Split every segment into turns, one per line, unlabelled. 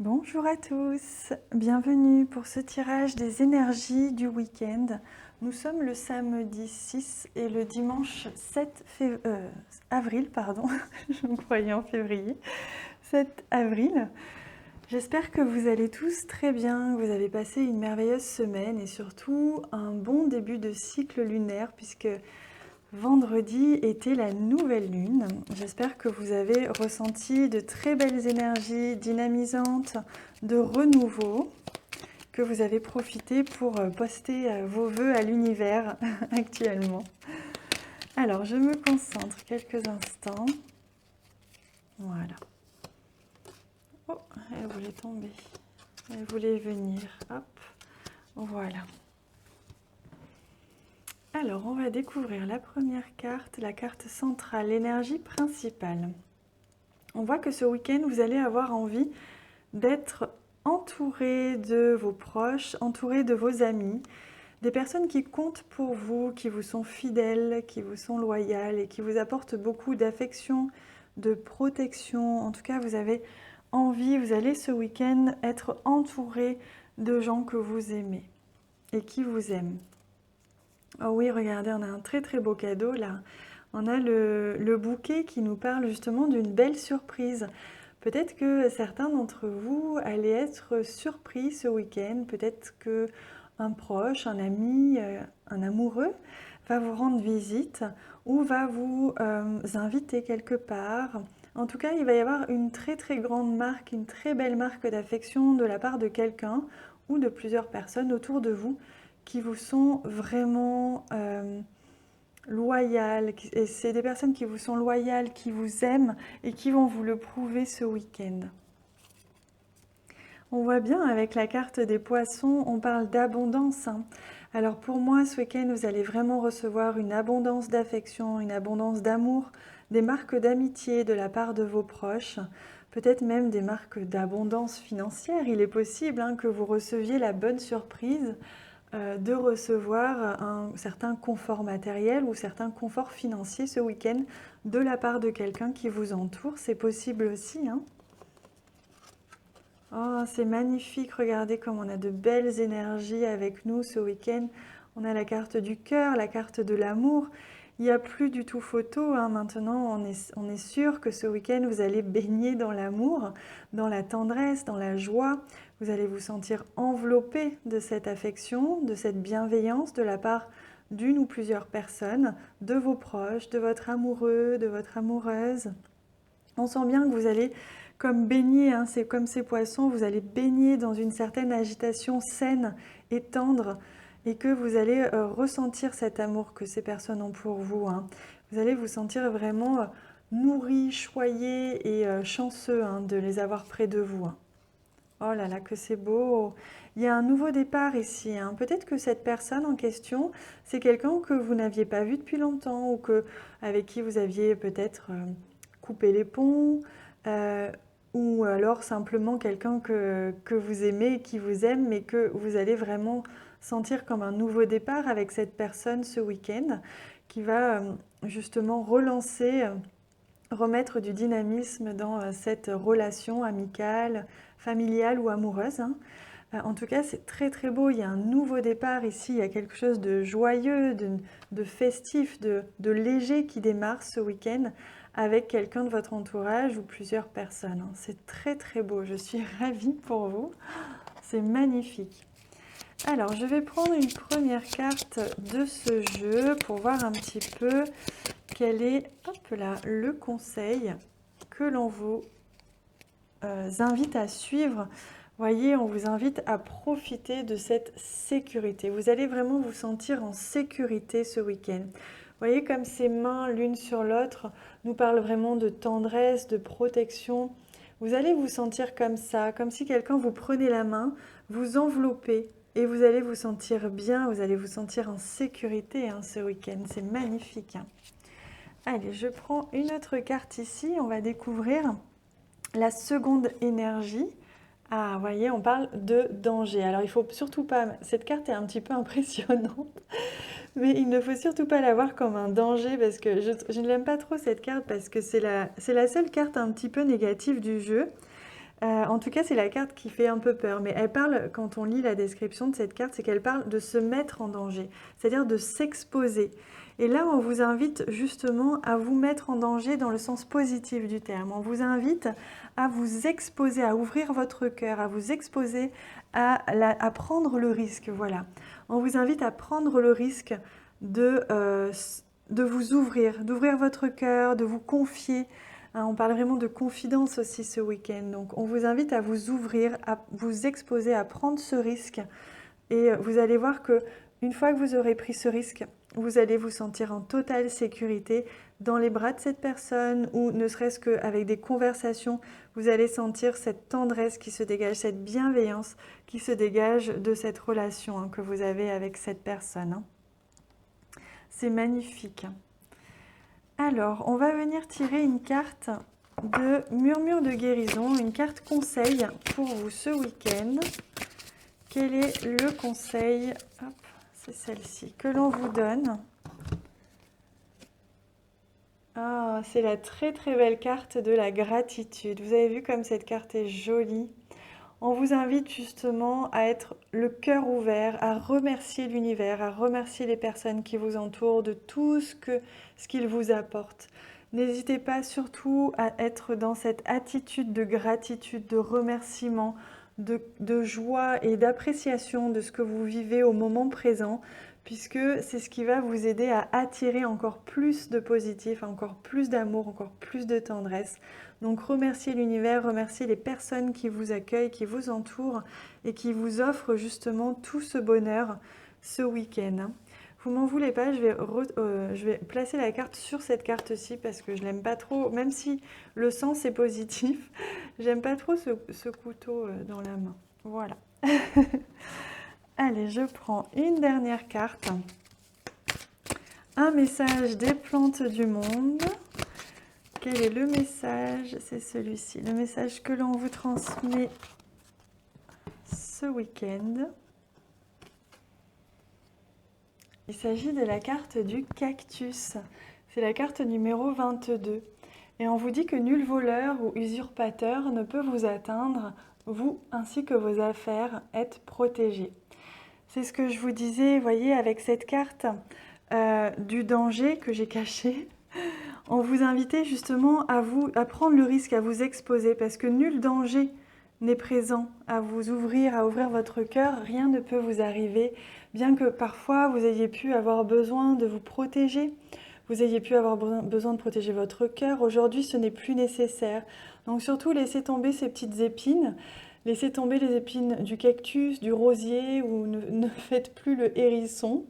Bonjour à tous, bienvenue pour ce tirage des énergies du week-end. Nous sommes le samedi 6 et le dimanche 7 avril, je me croyais en février, 7 avril. J'espère que vous allez tous très bien, que vous avez passé une merveilleuse semaine et surtout un bon début de cycle lunaire puisque vendredi était la nouvelle lune. J'espère que vous avez ressenti de très belles énergies dynamisantes, de renouveau, que vous avez profité pour poster vos vœux à l'univers actuellement. Alors, je me concentre quelques instants. Voilà. Oh, elle voulait tomber. Elle voulait venir. Hop, voilà. Alors, on va découvrir la première carte, la carte centrale, l'énergie principale. On voit que ce week-end, vous allez avoir envie d'être entouré de vos proches, entouré de vos amis, des personnes qui comptent pour vous, qui vous sont fidèles, qui vous sont loyales et qui vous apportent beaucoup d'affection, de protection. En tout cas, vous avez envie, vous allez ce week-end être entouré de gens que vous aimez et qui vous aiment. Oh oui, regardez, on a un très très beau cadeau là. On a le bouquet qui nous parle justement d'une belle surprise. Peut-être que certains d'entre vous allaient être surpris ce week-end. Peut-être que un proche, un ami, un amoureux va vous rendre visite ou va vous inviter quelque part. En tout cas, il va y avoir une très très grande marque, une très belle marque d'affection de la part de quelqu'un ou de plusieurs personnes autour de vous qui vous sont vraiment loyales. Et c'est des personnes qui vous sont loyales, qui vous aiment et qui vont vous le prouver ce week-end. On voit bien avec la carte des poissons, on parle d'abondance. Alors pour moi, ce week-end, vous allez vraiment recevoir une abondance d'affection, une abondance d'amour, des marques d'amitié de la part de vos proches, peut-être même des marques d'abondance financière. Il est possible que vous receviez la bonne surprise de recevoir un certain confort matériel ou certain confort financier ce week-end de la part de quelqu'un qui vous entoure. C'est possible aussi. Oh, c'est magnifique. Regardez comme on a de belles énergies avec nous ce week-end. On a la carte du cœur, la carte de l'amour. Il n'y a plus du tout photo. Maintenant, on est sûr que ce week-end, vous allez baigner dans l'amour, dans la tendresse, dans la joie. Vous allez vous sentir enveloppé de cette affection, de cette bienveillance de la part d'une ou plusieurs personnes, de vos proches, de votre amoureux, de votre amoureuse. On sent bien que vous allez comme baigner, c'est comme ces poissons, vous allez baigner dans une certaine agitation saine et tendre et que vous allez ressentir cet amour que ces personnes ont pour vous. Vous allez vous sentir vraiment nourri, choyé et chanceux de les avoir près de vous. Oh là là, que c'est beau! Il y a un nouveau départ ici. Peut-être que cette personne en question, c'est quelqu'un que vous n'aviez pas vu depuis longtemps ou avec qui vous aviez peut-être coupé les ponts ou alors simplement quelqu'un que vous aimez et qui vous aime mais que vous allez vraiment sentir comme un nouveau départ avec cette personne ce week-end qui va justement relancer remettre du dynamisme dans cette relation amicale, familiale ou amoureuse. En tout cas, c'est très très beau. Il y a un nouveau départ ici. Il y a quelque chose de joyeux, de festif, de léger qui démarre ce week-end avec quelqu'un de votre entourage ou plusieurs personnes. C'est très très beau. Je suis ravie pour vous. C'est magnifique. Alors, je vais prendre une première carte de ce jeu pour voir un petit peu quel est le conseil que l'on vous invite à suivre. Voyez, on vous invite à profiter de cette sécurité. Vous allez vraiment vous sentir en sécurité ce week-end. Voyez comme ces mains l'une sur l'autre nous parlent vraiment de tendresse, de protection. Vous allez vous sentir comme ça, comme si quelqu'un vous prenait la main, vous enveloppez et vous allez vous sentir bien, vous allez vous sentir en sécurité ce week-end. C'est magnifique. Allez, je prends une autre carte ici. On va découvrir la seconde énergie. Ah, vous voyez, on parle de danger. Alors, il faut surtout pas... Cette carte est un petit peu impressionnante, mais il ne faut surtout pas la voir comme un danger parce que je ne l'aime pas trop cette carte parce que c'est la seule carte un petit peu négative du jeu. En tout cas, c'est la carte qui fait un peu peur, mais elle parle, quand on lit la description de cette carte, c'est qu'elle parle de se mettre en danger, c'est-à-dire de s'exposer. Et là, on vous invite justement à vous mettre en danger dans le sens positif du terme. On vous invite à vous exposer, à ouvrir votre cœur, à vous exposer, à prendre le risque, voilà. On vous invite à prendre le risque de vous ouvrir, d'ouvrir votre cœur, de vous confier. On parle vraiment de confidence aussi ce week-end. Donc, on vous invite à vous ouvrir, à vous exposer, à prendre ce risque. Et vous allez voir que une fois que vous aurez pris ce risque, vous allez vous sentir en totale sécurité dans les bras de cette personne ou ne serait-ce qu'avec des conversations, vous allez sentir cette tendresse qui se dégage, cette bienveillance qui se dégage de cette relation que vous avez avec cette personne. C'est magnifique. Alors, on va venir tirer une carte de murmure de guérison, une carte conseil pour vous ce week-end. Quel est le conseil? Hop, c'est celle-ci que l'on vous donne. Ah, c'est la très très belle carte de la gratitude. Vous avez vu comme cette carte est jolie. On vous invite justement à être le cœur ouvert, à remercier l'univers, à remercier les personnes qui vous entourent de tout ce qu'ils vous apportent. N'hésitez pas surtout à être dans cette attitude de gratitude, de remerciement, de joie et d'appréciation de ce que vous vivez au moment présent, puisque c'est ce qui va vous aider à attirer encore plus de positif, encore plus d'amour, encore plus de tendresse. Donc remerciez l'univers, remerciez les personnes qui vous accueillent, qui vous entourent et qui vous offrent justement tout ce bonheur ce week-end. Vous m'en voulez pas, je vais placer la carte sur cette carte-ci parce que je l'aime pas trop, même si le sens est positif, j'aime pas trop ce couteau dans la main. Voilà. Allez, je prends une dernière carte. Un message des plantes du monde. Quel est le message? C'est celui-ci, le message que l'on vous transmet ce week-end. Il s'agit de la carte du cactus. C'est la carte numéro 22. Et on vous dit que nul voleur ou usurpateur ne peut vous atteindre, vous ainsi que vos affaires êtes protégés. C'est ce que je vous disais, voyez, avec cette carte du danger que j'ai caché. On vous invitait justement à prendre le risque, à vous exposer, parce que nul danger n'est présent à vous ouvrir, à ouvrir votre cœur. Rien ne peut vous arriver, bien que parfois vous ayez pu avoir besoin de vous protéger, vous ayez pu avoir besoin de protéger votre cœur. Aujourd'hui, ce n'est plus nécessaire. Donc surtout, laissez tomber ces petites épines, laissez tomber les épines du cactus, du rosier, ou ne faites plus le hérisson.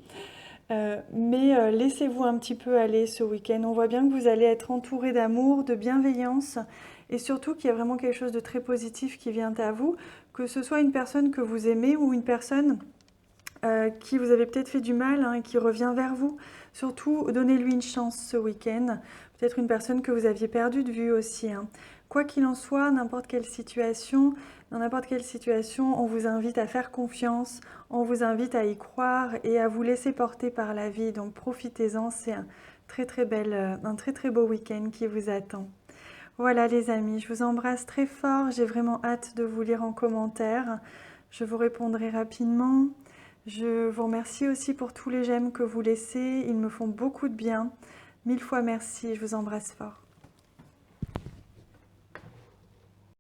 Mais laissez-vous un petit peu aller ce week-end. On voit bien que vous allez être entouré d'amour, de bienveillance et surtout qu'il y a vraiment quelque chose de très positif qui vient à vous, que ce soit une personne que vous aimez ou une personne qui vous avait peut-être fait du mal et qui revient vers vous. Surtout, donnez-lui une chance ce week-end. Peut-être une personne que vous aviez perdue de vue aussi. Quoi qu'il en soit, dans n'importe quelle situation, on vous invite à faire confiance, on vous invite à y croire et à vous laisser porter par la vie. Donc profitez-en, c'est un très très beau week-end qui vous attend. Voilà les amis, je vous embrasse très fort, j'ai vraiment hâte de vous lire en commentaire. Je vous répondrai rapidement. Je vous remercie aussi pour tous les j'aime que vous laissez, ils me font beaucoup de bien. 1000 fois merci, je vous embrasse fort.